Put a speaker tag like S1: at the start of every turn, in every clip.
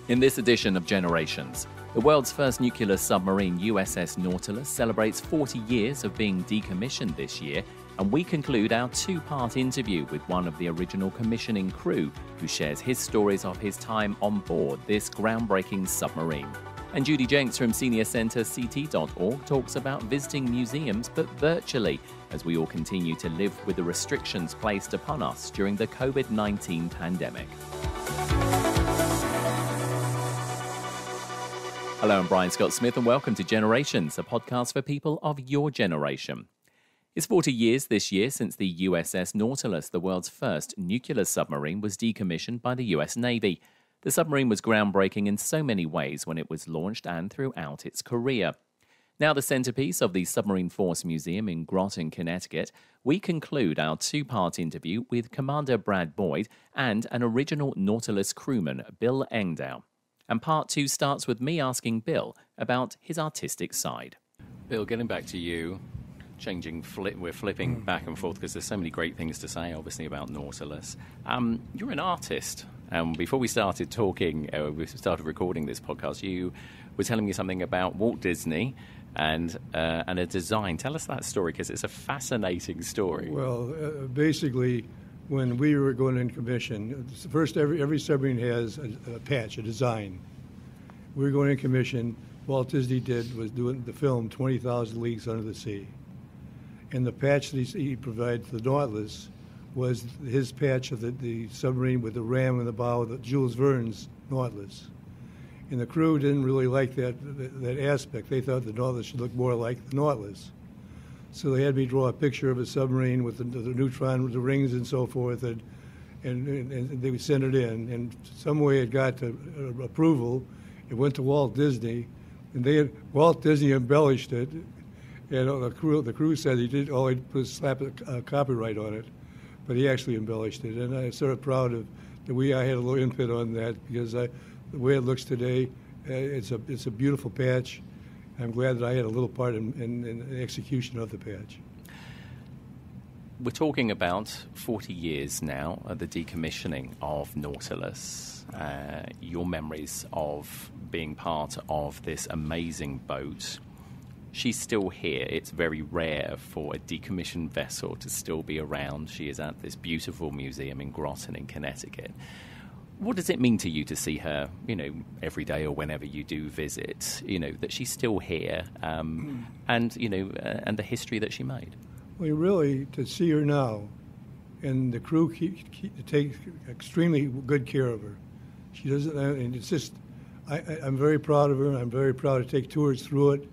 S1: In this edition of Generations, the world's first nuclear submarine USS Nautilus celebrates 40 years of being decommissioned this year, and we conclude our two-part interview with one of the original commissioning crew who shares his stories of his time on board this groundbreaking submarine. And Judy Jakes from Senior Centre CT.org talks about visiting museums but virtually as we all continue to live with the restrictions placed upon us during the COVID-19 pandemic. Hello, I'm Brian Scott Smith and welcome to Generations, a podcast for people of your generation. It's 40 years this year since the USS Nautilus, the world's first nuclear submarine, was decommissioned by the US Navy. The submarine was groundbreaking in so many ways when it was launched and throughout its career. Now the centerpiece of the Submarine Force Museum in Groton, Connecticut, we conclude our two-part interview with Commander Brad Boyd and an original Nautilus crewman, Bill Engvall. And part two starts with me asking Bill about his artistic side. Bill, getting back to you, we're flipping back and forth because there's so many great things to say, obviously, about Nautilus. You're an artist. Before we started talking, we started recording this podcast, you were telling me something about Walt Disney and a design. Tell us that story, because it's a fascinating story.
S2: Well, basically, when we were going in commission, first every submarine has a patch, a design. We were going in commission. Walt Disney was doing the film 20,000 Leagues Under the Sea. And the patch that he provided to the Nautilus was his patch of the submarine with the ram in the bow, the Jules Verne's Nautilus. And the crew didn't really like that aspect. They thought the Nautilus should look more like the Nautilus. So they had me draw a picture of a submarine with the neutron, with the rings and so forth, and they would send it in. And some way it got to approval. It went to Walt Disney, and Walt Disney embellished it. And the crew said he did all he did was slap a copyright on it, but he actually embellished it. And I'm sort of proud of the way I had a little input on that, because the way it looks today, it's a beautiful patch. I'm glad that I had a little part in the execution of the patch.
S1: We're talking about 40 years now of the decommissioning of Nautilus. Your memories of being part of this amazing boat. She's still here. It's very rare for a decommissioned vessel to still be around. She is at this beautiful museum in Groton in Connecticut. What does it mean to you to see her, every day or whenever you do visit, that she's still here, and the history that she made?
S2: Well, really, to see her now, and the crew take extremely good care of her. She doesn't, and it's just, I'm very proud of her, and I'm very proud to take tours through it,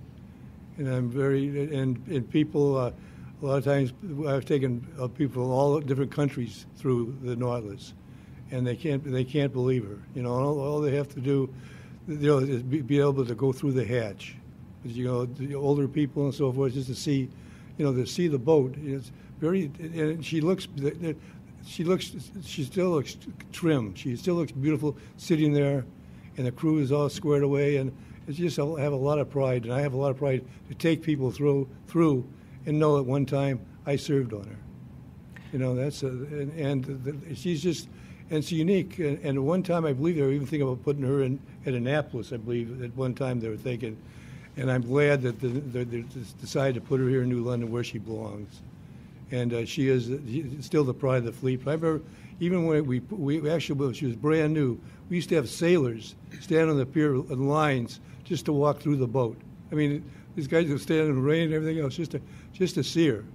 S2: and and people, a lot of times I've taken people from all different countries through the Nautilus. And they can't believe her. All they have to do, is be able to go through the hatch. The older people and so forth, just to see, to see the boat. It's very, and she still looks trim. She still looks beautiful sitting there, and the crew is all squared away. And it's just, I have a lot of pride, and I have a lot of pride to take people through, and know at one time I served on her. She's just. And it's unique. And at one time, I believe they were even thinking about putting her at Annapolis, I believe. At one time, they were thinking. And I'm glad that they decided to put her here in New London where she belongs. And she is still the pride of the fleet. But I remember, even when when she was brand new, we used to have sailors stand on the pier in lines just to walk through the boat. I mean, these guys would stand in the rain and everything else just to see her.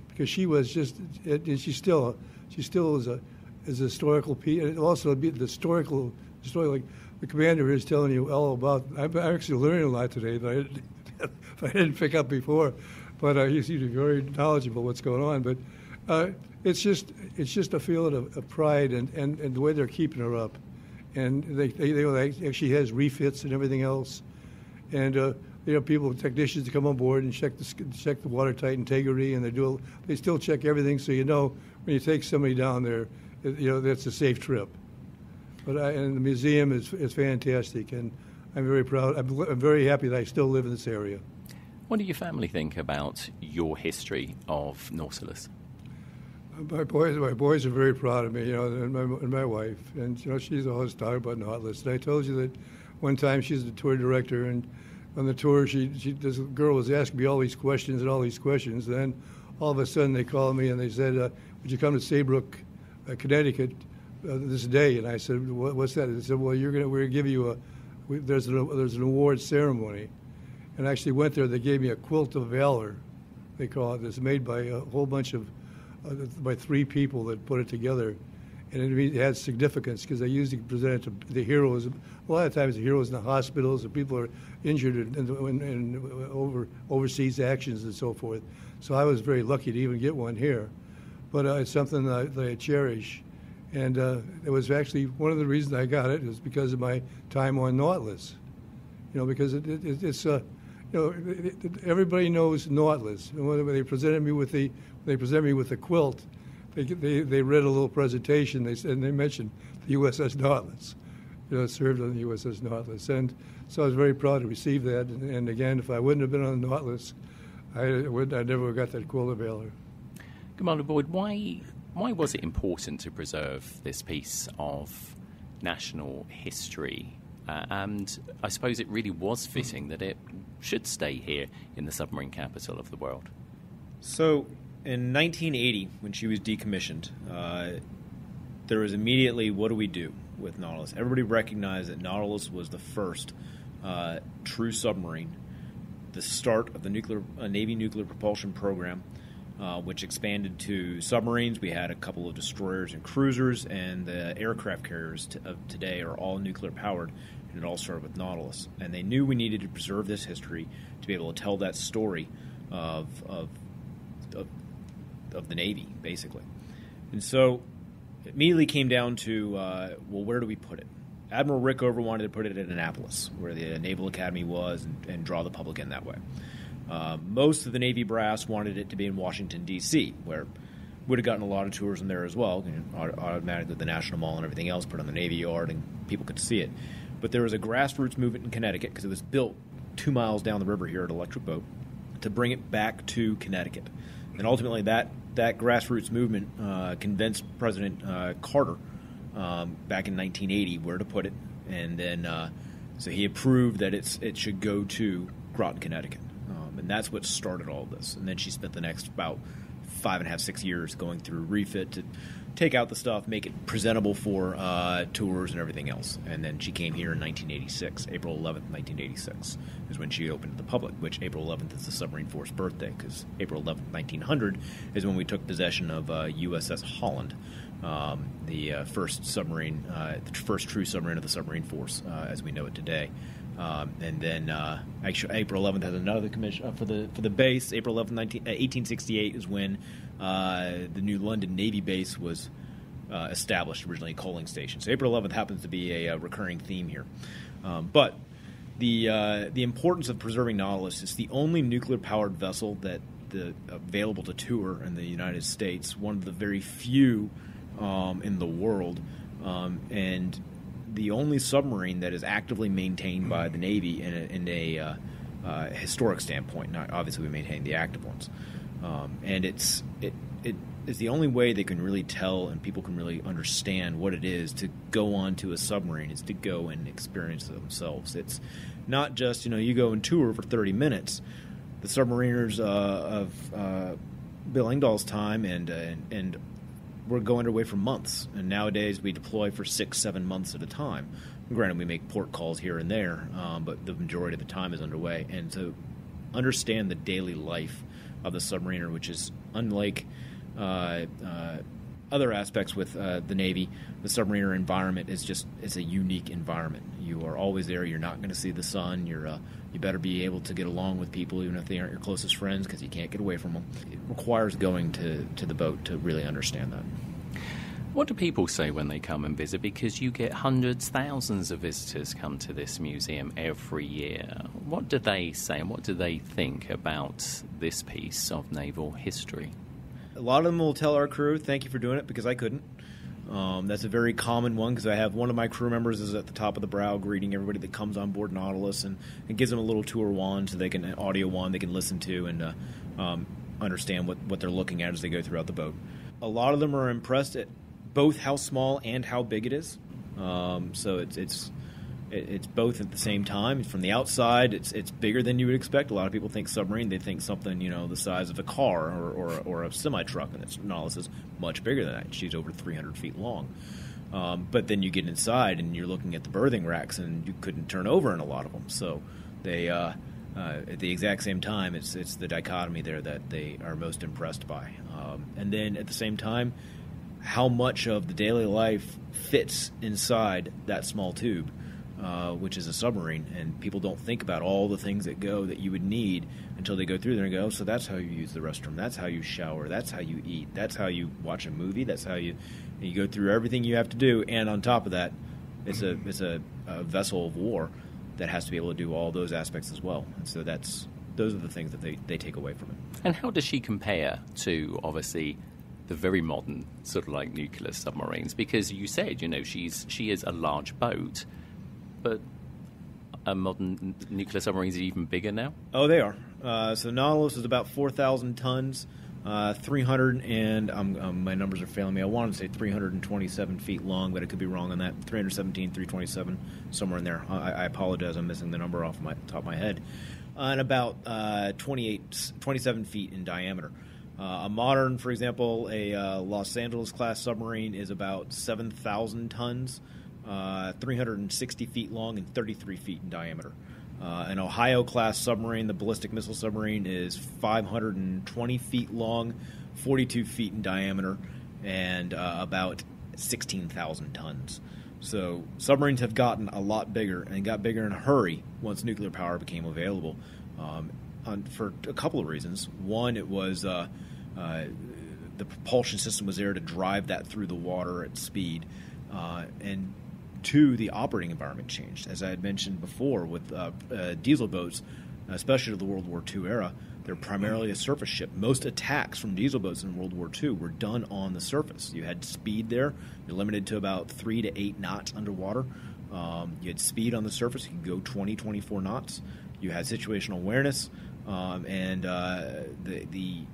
S2: Because she was just, and she still is a historical piece, and also the historical story, like the commander is telling you all about. I'm actually learning a lot today that I didn't pick up before, but he seems to be very knowledgeable what's going on. But it's just a feeling of pride and the way they're keeping her up, and they actually has refits and everything else, and people, technicians to come on board and check the watertight integrity, and they still check everything, so when you take somebody down there, that's a safe trip. And the museum is fantastic, and I'm very proud. I'm very happy that I still live in this area.
S1: What do your family think about your history of Nautilus?
S2: My boys are very proud of me, and my wife, and she's always talking about Nautilus. And I told you that one time she's the tour director, and on the tour, this girl was asking me all these questions. And then all of a sudden they called me and they said, "Would you come to Saybrook, Connecticut, this day?" And I said, "What's that?" They said, "Well, we're going to give you there's an award ceremony." And I actually went there. They gave me a quilt of valor, they call it. It's made by a whole bunch of by 3 people that put it together, and it has significance because they usually present it to the heroes. A lot of times the heroes in the hospitals, the people are injured in overseas actions and so forth. So I was very lucky to even get one here, but it's something that I cherish, and it was actually one of the reasons I got it is because of my time on Nautilus. Because it's everybody knows Nautilus. When they presented me with the quilt, they read a little presentation. They mentioned the USS Nautilus. Served on the USS Nautilus, and so I was very proud to receive that. And again, if I wouldn't have been on the Nautilus, I never got that quilt of valor.
S1: Commander Boyd, why was it important to preserve this piece of national history? And I suppose it really was fitting that it should stay here in the submarine capital of the world.
S3: So, in 1980, when she was decommissioned, there was immediately, what do we do with Nautilus? Everybody recognized that Nautilus was the first true submarine, the start of the Navy nuclear propulsion program, which expanded to submarines. We had a couple of destroyers and cruisers, and the aircraft carriers of today are all nuclear powered, and it all started with Nautilus. And they knew we needed to preserve this history to be able to tell that story of the Navy, basically. And so it immediately came down to, well, where do we put it? Admiral Rickover wanted to put it at Annapolis, where the Naval Academy was, and draw the public in that way. Most of the Navy brass wanted it to be in Washington, D.C., where would have gotten a lot of tours in there as well. Automatically, the National Mall and everything else put on the Navy Yard, and people could see it. But there was a grassroots movement in Connecticut, because it was built 2 miles down the river here at Electric Boat, to bring it back to Connecticut. And ultimately, that grassroots movement convinced President Carter back in 1980 where to put it, and then so he approved that it should go to Groton, Connecticut, and that's what started all of this. And then she spent the next about 5.5, 6 years going through refit to take out the stuff, make it presentable for tours and everything else. And then she came here in 1986, April 11th, 1986, is when she opened to the public, which April 11th is the Submarine Force birthday, because April 11th, 1900 is when we took possession of USS Holland, the first submarine, the first true submarine of the Submarine Force as we know it today. And then actually April 11th has another commission for the base. April 11th, 1868 is when the new London Navy base was established, originally a coaling station. So April 11th happens to be a recurring theme here. But the importance of preserving Nautilus is the only nuclear-powered vessel that available to tour in the United States, one of the very few in the world, and the only submarine that is actively maintained by the Navy in a historic standpoint. Now, obviously, we maintain the active ones, and it is the only way they can really tell and people can really understand what it is to go onto a submarine, is to go and experience it themselves. It's not just you go and tour for 30 minutes. The submariners of Bill Engvall's time and we're going underway for months, and nowadays we deploy for 6-7 months at a time. Granted, we make port calls here and there, but the majority of the time is underway. And to understand the daily life of the submariner, which is unlike other aspects with the Navy, the submariner environment it's a unique environment. You are always there. You're not going to see the sun. You better be able to get along with people, even if they aren't your closest friends, because you can't get away from them. It requires going to the boat to really understand that.
S1: What do people say when they come and visit? Because you get hundreds, thousands of visitors come to this museum every year. What do they say and what do they think about this piece of naval history?
S3: A lot of them will tell our crew, thank you for doing it, because I couldn't. That's a very common one, because I have one of my crew members is at the top of the brow greeting everybody that comes on board Nautilus, and it gives them a little tour wand, so they can audio wand they can listen to and understand what they're looking at as they go throughout the boat. a lot of them are impressed at both how small and how big it is. So it's both at the same time. From the outside, it's bigger than you would expect. A lot of people think submarine. They think something, the size of a car or a semi-truck, and Nautilus is much bigger than that. She's over 300 feet long. But then you get inside, and you're looking at the berthing racks, and you couldn't turn over in a lot of them. So they, at the exact same time, it's the dichotomy there that they are most impressed by. And then at the same time, how much of the daily life fits inside that small tube, which is a submarine, and people don't think about all the things that you would need until they go through there and go, so that's how you use the restroom, that's how you shower, that's how you eat, that's how you watch a movie, that's how you go through everything you have to do, and on top of that, it's a vessel of war that has to be able to do all those aspects as well. And so those are the things that they take away from it.
S1: And how does she compare to, obviously, the very modern sort of like nuclear submarines? Because you said, she is a large boat, but a modern nuclear submarine is even bigger now?
S3: Oh, they are. So Nautilus is about 4,000 tons, 300 and my numbers are failing me. I wanted to say 327 feet long, but I could be wrong on that. 317, 327, somewhere in there. I apologize. I'm missing the number off my top of my head. And about 27 feet in diameter. A modern, for example, a Los Angeles class submarine is about 7,000 tons, 360 feet long and 33 feet in diameter. An Ohio class submarine, the ballistic missile submarine, is 520 feet long, 42 feet in diameter, and about 16,000 tons. So submarines have gotten a lot bigger, and got bigger in a hurry once nuclear power became available, for a couple of reasons. One, it was the propulsion system was there to drive that through the water at speed, and two, the operating environment changed. As I had mentioned before, with diesel boats, especially to the World War II era, they're primarily a surface ship. Most attacks from diesel boats in World War II were done on the surface. You had speed there. You're limited to about 3 to 8 knots underwater. You had speed on the surface. You could go 20, 24 knots. You had situational awareness, and the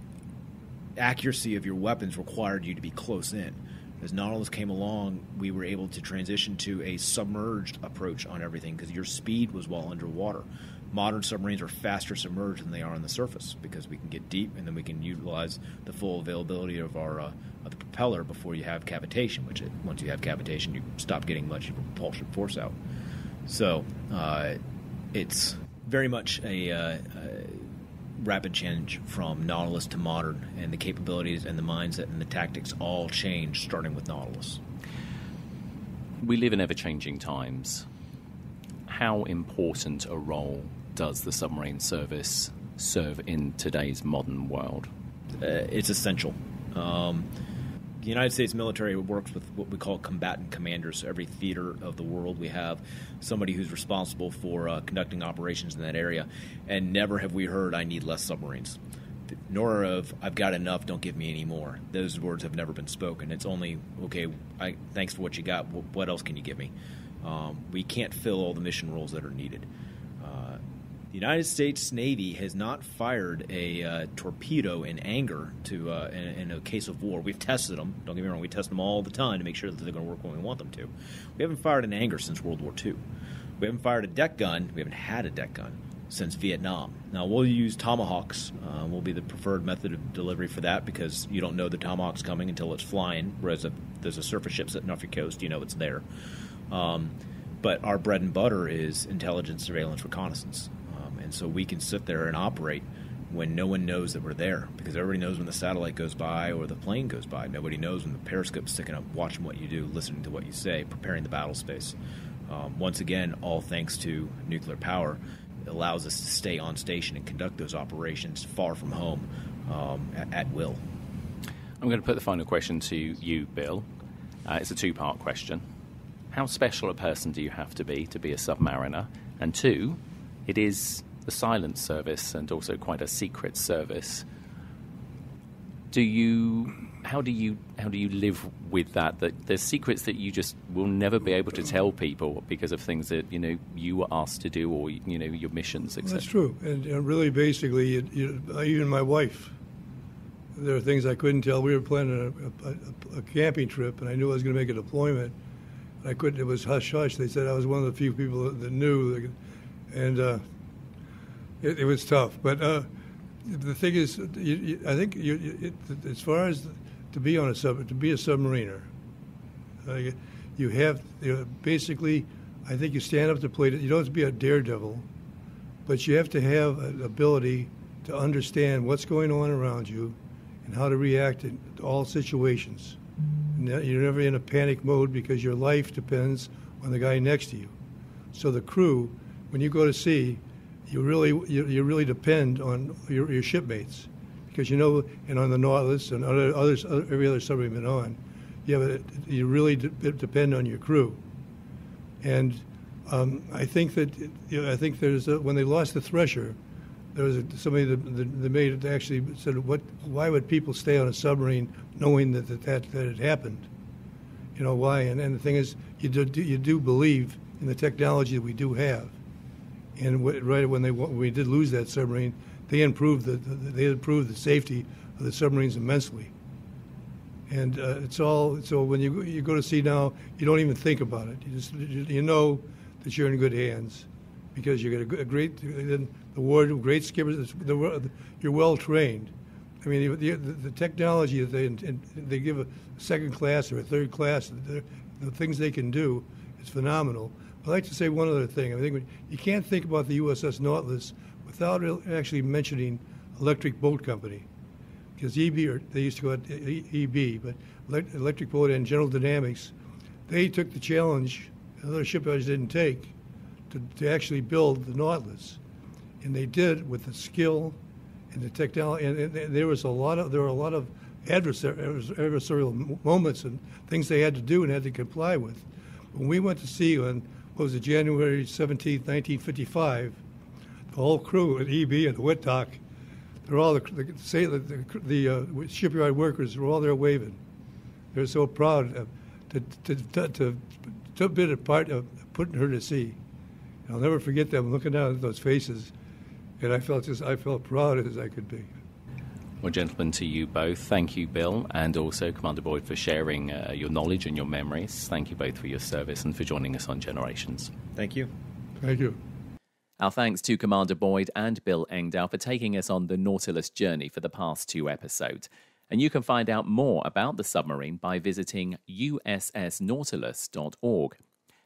S3: accuracy of your weapons required you to be close in. As Nautilus came along, we were able to transition to a submerged approach on everything because your speed was while underwater. Modern submarines are faster submerged than they are on the surface because we can get deep and then we can utilize the full availability of our the propeller before you have cavitation, once you have cavitation, you stop getting much of a propulsion force out. So it's very much a rapid change from Nautilus to modern, and the capabilities and the mindset and the tactics all change starting with Nautilus.
S1: We live in ever-changing times. How important a role does the submarine service serve in today's modern world?
S3: It's essential. The United States military works with what we call combatant commanders. So every theater of the world, we have somebody who's responsible for conducting operations in that area. And never have we heard, I need less submarines. Nor of, I've got enough, don't give me any more. Those words have never been spoken. It's only, okay, thanks for what you got. What else can you give me? We can't fill all the mission roles that are needed. The United States Navy has not fired a torpedo in anger in a case of war. We've tested them. Don't get me wrong. We test them all the time to make sure that they're going to work when we want them to. We haven't fired in anger since World War II. We haven't fired a deck gun. We haven't had a deck gun since Vietnam. Now, we'll use Tomahawks. Will be the preferred method of delivery for that because you don't know the Tomahawk's coming until it's flying, whereas if there's a surface ship sitting off your coast, you know it's there. But our bread and butter is intelligence, surveillance, reconnaissance. And so we can sit there and operate when no one knows that we're there because everybody knows when the satellite goes by or the plane goes by. Nobody knows when the periscope's sticking up, watching what you do, listening to what you say, preparing the battle space. Once again, all thanks to nuclear power, it allows us to stay on station and conduct those operations far from home at will.
S1: I'm going to put the final question to you, Bill. It's a two-part question. How special a person do you have to be a submariner? And two, it is a silent service and also quite a secret service. How do you live with that there's secrets that you just will never be able to tell people because of things that you were asked to do or your missions, etc.
S2: That's true, and really basically even my wife, there are things I couldn't tell. We were planning a camping trip, and I knew I was going to make a deployment. I couldn't. It was hush hush. They said I was one of the few people that knew, and it was tough. But the thing is, I think as far as to be a submariner, you have basically. I think you stand up to plate. You don't have to be a daredevil, but you have to have an ability to understand what's going on around you and how to react in all situations. You're never in a panic mode because your life depends on the guy next to you. So the crew, when you go to sea, you really depend on your shipmates, because and on the Nautilus and every other submarine been on, you really depend on your crew. And I think there's when they lost the Thresher, there was somebody that actually said, why would people stay on a submarine knowing that it happened? Why? And the thing is, you do believe in the technology that we do have. And right when we did lose that submarine, they improved the safety of the submarines immensely. And it's all, so when you go to sea now, you don't even think about it. You know that you're in good hands, because you get great skippers. You're well trained. I mean, the technology that they give a second class or a third class, the things they can do is phenomenal. I'd like to say one other thing. I think you can't think about the USS Nautilus without actually mentioning Electric Boat Company, because EB, or they used to call it EB, but Electric Boat and General Dynamics, they took the challenge other shipyards didn't take to actually build the Nautilus, and they did with the skill and the technology. And there were a lot of adversarial moments and things they had to do and had to comply with. When we went to sea on January 17th, 1955, the whole crew at EB and the Wet Dock, they're all the shipyard workers were all there waving. They're so proud to be a part of putting her to sea. I'll never forget them looking down at those faces, and I felt proud as I could be.
S1: Well, gentlemen, to you both, thank you, Bill, and also Commander Boyd, for sharing your knowledge and your memories. Thank you both for your service and for joining us on Generations.
S3: Thank you.
S2: Thank you.
S1: Our thanks to Commander Boyd and Bill Engvall for taking us on the Nautilus journey for the past 2 episodes. And you can find out more about the submarine by visiting ussnautilus.org.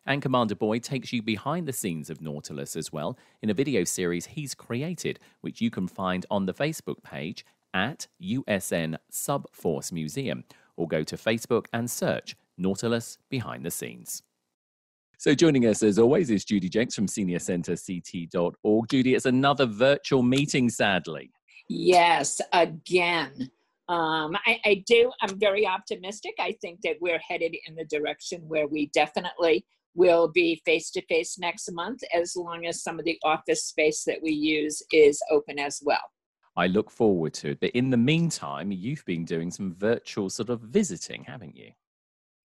S1: And Commander Boyd takes you behind the scenes of Nautilus as well in a video series he's created, which you can find on the Facebook page at USN Subforce Museum, or go to Facebook and search Nautilus Behind the Scenes. So joining us as always is Judy Jakes from seniorcenterct.org. Judy, it's another virtual meeting, sadly.
S4: Yes, again. I'm very optimistic. I think that we're headed in the direction where we definitely will be face-to-face next month, as long as some of the office space that we use is open as well.
S1: I look forward to it. But in the meantime, you've been doing some virtual sort of visiting, haven't you?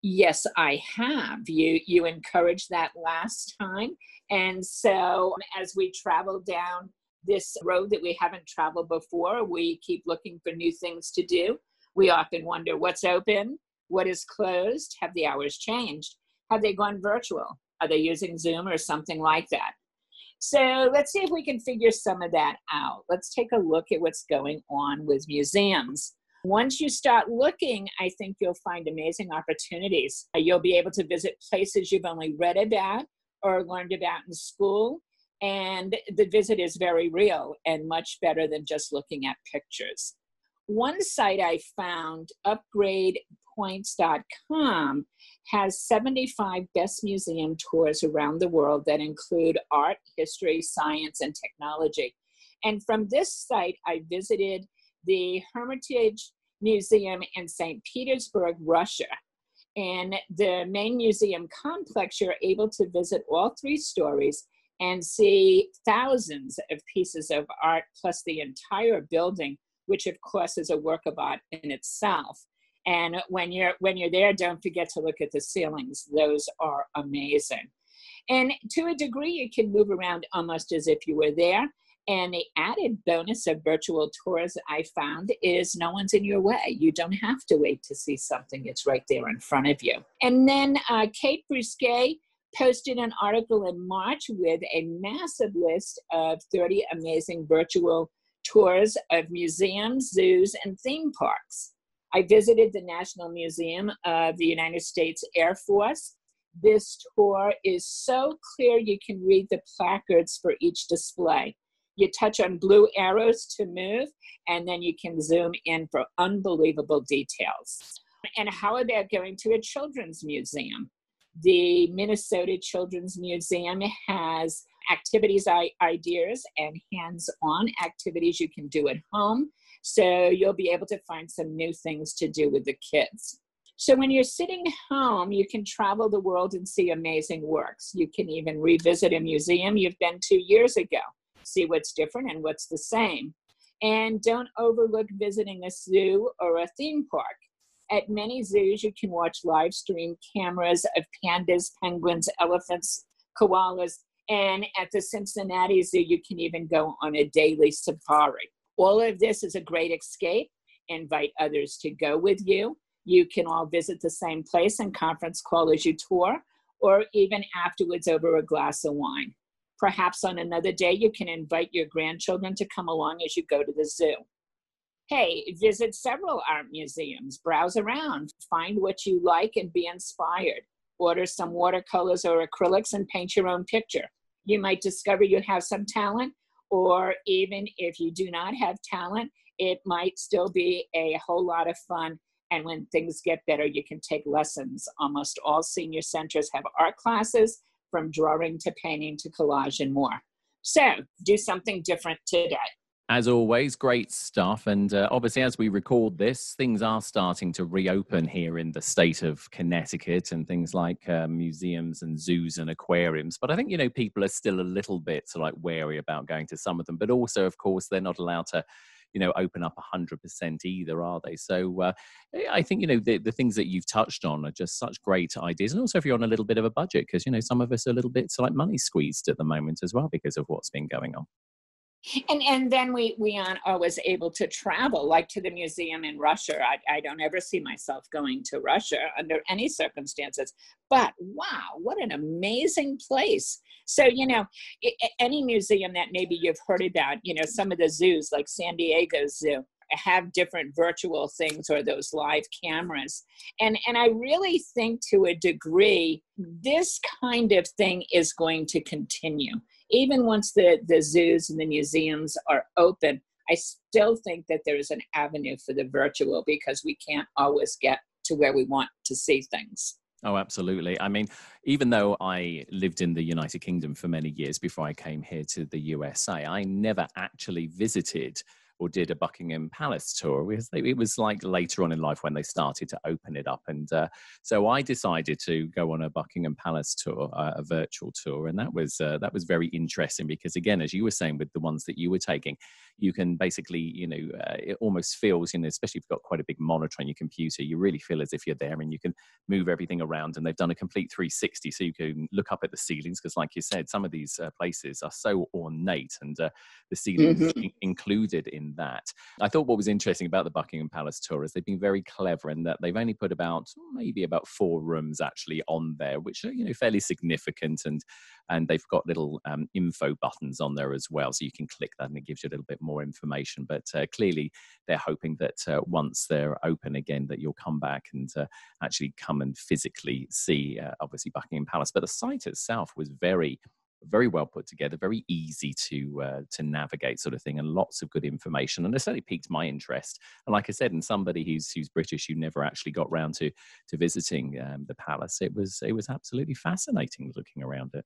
S4: Yes, I have. You encouraged that last time. And so as we travel down this road that we haven't traveled before, we keep looking for new things to do. We often wonder what's open, what is closed, have the hours changed? Have they gone virtual? Are they using Zoom or something like that? So let's see if we can figure some of that out. Let's take a look at what's going on with museums. Once you start looking, I think you'll find amazing opportunities. You'll be able to visit places you've only read about or learned about in school, and the visit is very real and much better than just looking at pictures. One site I found, upgradepoints.com, has 75 best museum tours around the world that include art, history, science, and technology. And from this site, I visited the Hermitage Museum in St. Petersburg, Russia. In the main museum complex, you're able to visit all 3 stories and see thousands of pieces of art, plus the entire building, which of course is a work of art in itself. And when you're there, don't forget to look at the ceilings. Those are amazing. And to a degree, you can move around almost as if you were there. And the added bonus of virtual tours I found is no one's in your way. You don't have to wait to see something. It's right there in front of you. And then Kate Brusquet posted an article in March with a massive list of 30 amazing virtual tours of museums, zoos, and theme parks. I visited the National Museum of the United States Air Force. This tour is so clear you can read the placards for each display. You touch on blue arrows to move, and then you can zoom in for unbelievable details. And how about going to a children's museum? The Minnesota Children's Museum has activities, ideas, and hands-on activities you can do at home. So you'll be able to find some new things to do with the kids. So when you're sitting home, you can travel the world and see amazing works. You can even revisit a museum you've been to years ago, see what's different and what's the same. And don't overlook visiting a zoo or a theme park. At many zoos, you can watch live stream cameras of pandas, penguins, elephants, koalas, and at the Cincinnati Zoo, you can even go on a daily safari. All of this is a great escape. Invite others to go with you. You can all visit the same place and conference call as you tour, or even afterwards over a glass of wine. Perhaps on another day, you can invite your grandchildren to come along as you go to the zoo. Hey, visit several art museums, browse around, find what you like and be inspired. Order some watercolors or acrylics and paint your own picture. You might discover you have some talent, or even if you do not have talent, it might still be a whole lot of fun. And when things get better, you can take lessons. Almost all senior centers have art classes, from drawing to painting to collage and more. So do something different today.
S1: As always, great stuff. And obviously, as we record this, things are starting to reopen here in the state of Connecticut, and things like museums and zoos and aquariums. But I think, people are still a little bit wary about going to some of them. But also, of course, they're not allowed to, open up 100% either, are they? So I think, the things that you've touched on are just such great ideas. And also if you're on a little bit of a budget, because, some of us are a little bit money squeezed at the moment as well because of what's been going on.
S4: And then we aren't always able to travel, like to the museum in Russia. I don't ever see myself going to Russia under any circumstances. But wow, what an amazing place. So, any museum that maybe you've heard about, some of the zoos like San Diego Zoo have different virtual things or those live cameras. And I really think to a degree, this kind of thing is going to continue. Even once the zoos and the museums are open, I still think that there is an avenue for the virtual because we can't always get to where we want to see things.
S1: Oh, absolutely. I mean, even though I lived in the United Kingdom for many years before I came here to the USA, I never actually visited or did a Buckingham Palace tour. It was like later on in life when they started to open it up. And so I decided to go on a Buckingham Palace tour, a virtual tour. And that was very interesting because, again, as you were saying with the ones that you were taking, you can basically, it almost feels, especially if you've got quite a big monitor on your computer, you really feel as if you're there and you can move everything around. And they've done a complete 360. So you can look up at the ceilings because, like you said, some of these places are so ornate and the ceilings included in that. I thought what was interesting about the Buckingham Palace tour is they've been very clever in that they've only put maybe about 4 rooms actually on there, which are fairly significant, and they've got little info buttons on there as well, so you can click that and it gives you a little bit more information. But clearly they're hoping that once they're open again that you'll come back and actually come and physically see obviously Buckingham Palace. But the site itself was very well put together, very easy to navigate, sort of thing, and lots of good information. And it certainly piqued my interest. And like I said, and somebody who's British, who never actually got round to visiting the palace, it was absolutely fascinating looking around it.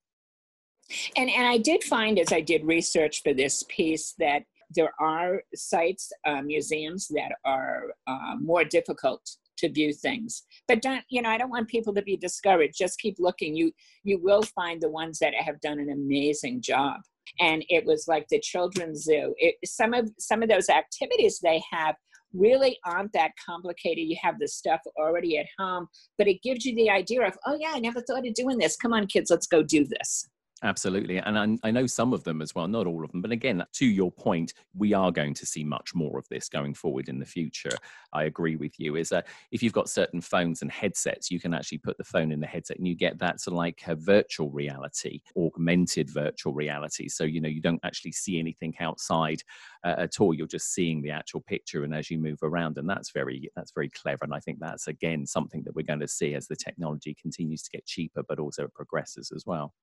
S4: And I did find, as I did research for this piece, that there are sites, museums that are more difficult to view things. But I don't want people to be discouraged. Just keep looking. You will find the ones that have done an amazing job. And it was like the Children's Zoo. Some of those activities they have really aren't that complicated. You have the stuff already at home, but it gives you the idea of, oh yeah, I never thought of doing this. Come on, kids, let's go do this.
S1: Absolutely. And I know some of them as well, not all of them. But again, to your point, we are going to see much more of this going forward in the future. I agree with you. Is that if you've got certain phones and headsets, you can actually put the phone in the headset and you get that sort of like a virtual reality, augmented virtual reality. So, you know, you don't actually see anything outside at all. You're just seeing the actual picture and as you move around. And that's very clever. And I think that's, again, something that we're going to see as the technology continues to get cheaper, but also progresses as well.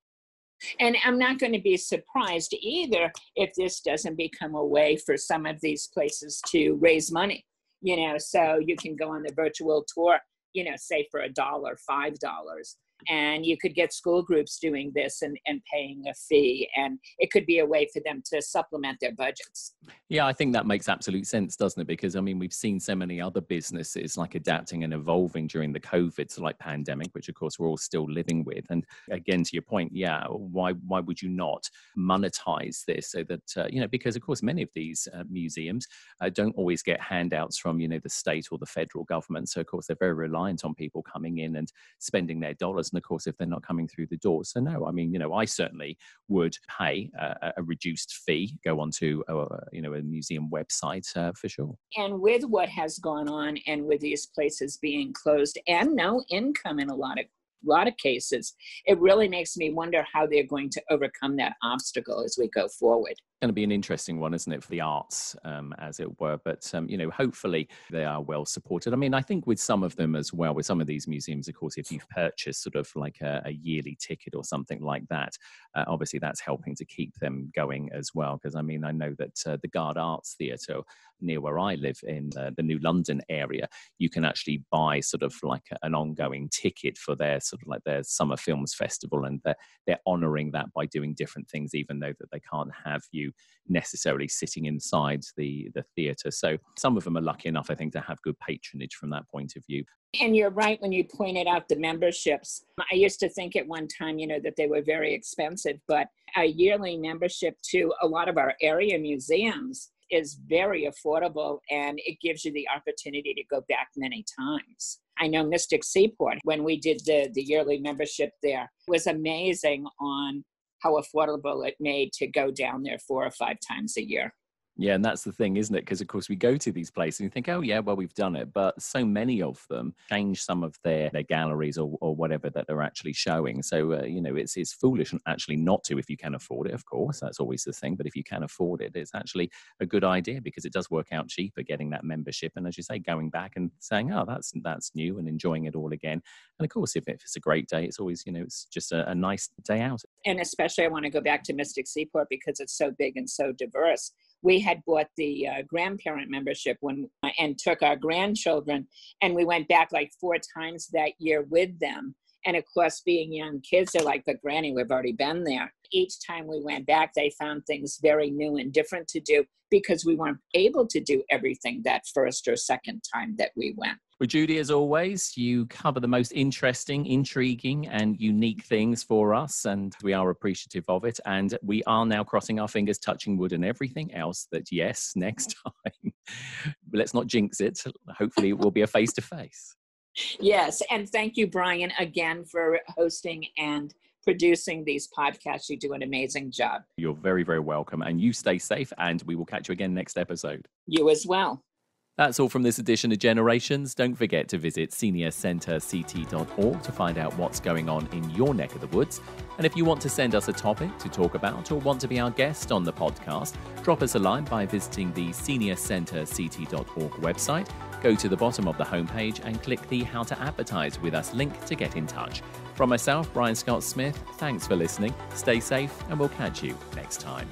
S4: And I'm not going to be surprised either if this doesn't become a way for some of these places to raise money, you know, so you can go on the virtual tour, you know, say for $1, $5. And you could get school groups doing this and paying a fee. And it could be a way for them to supplement their budgets.
S1: Yeah, I think that makes absolute sense, doesn't it? Because, I mean, we've seen so many other businesses like adapting and evolving during the COVID like pandemic, which, of course, we're all still living with. And again, to your point, yeah, why would you not monetize this so that, you know, because, of course, many of these museums don't always get handouts from, you know, the state or the federal government. So, of course, they're very reliant on people coming in and spending their dollars. And of course, if they're not coming through the door. So no, I mean, you know, I certainly would pay a reduced fee, go onto you know, a museum website for sure.
S4: And with what has gone on and with these places being closed and no income in a lot of cases, it really makes me wonder how they're going to overcome that obstacle as we go forward.
S1: Going to be an interesting one, isn't it, for the arts, as it were. But, you know, hopefully they are well supported. I mean, I think with some of them as well, with some of these museums, of course, if you've purchased sort of like a yearly ticket or something like that, obviously that's helping to keep them going as well. Because, I mean, I know that the Guard Arts Theatre near where I live in the New London area, you can actually buy sort of like an ongoing ticket for their sort of like their summer films festival. And they're honouring that by doing different things, even though that they can't have you necessarily sitting inside the theatre. So some of them are lucky enough, I think, to have good patronage from that point of view.
S4: And you're right when you pointed out the memberships. I used to think at one time, you know, that they were very expensive, but a yearly membership to a lot of our area museums is very affordable, and it gives you the opportunity to go back many times. I know Mystic Seaport, when we did the yearly membership there, was amazing on how affordable it made to go down there 4 or 5 times a year.
S1: Yeah, and that's the thing, isn't it? Because, of course, we go to these places and you think, oh, yeah, well, we've done it. But so many of them change some of their galleries or whatever that they're actually showing. So, you know, it's foolish actually not to if you can afford it, of course. That's always the thing. But if you can afford it, it's actually a good idea because it does work out cheaper getting that membership. And as you say, going back and saying, oh, that's new and enjoying it all again. And, of course, if it's a great day, it's always, you know, it's just a nice day out.
S4: And especially I want to go back to Mystic Seaport because it's so big and so diverse. We had bought the grandparent membership and took our grandchildren, and we went back like 4 times that year with them. And of course, being young kids, they're like, but Granny, we've already been there. Each time we went back, they found things very new and different to do because we weren't able to do everything that first or second time that we went.
S1: Well, Judy, as always, you cover the most interesting, intriguing, and unique things for us, and we are appreciative of it. And we are now crossing our fingers, touching wood and everything else that, yes, next time. But let's not jinx it. Hopefully it will be a face-to-face.
S4: Yes, and thank you, Brian, again for hosting and producing these podcasts. You do an amazing job.
S1: You're very, very welcome. And you stay safe, and we will catch you again next episode.
S4: You as well.
S1: That's all from this edition of Generations. Don't forget to visit seniorcenterct.org to find out what's going on in your neck of the woods. And if you want to send us a topic to talk about or want to be our guest on the podcast, drop us a line by visiting the seniorcenterct.org website. Go to the bottom of the homepage and click the How to Advertise with Us link to get in touch. From myself, Brian Scott Smith, thanks for listening. Stay safe, and we'll catch you next time.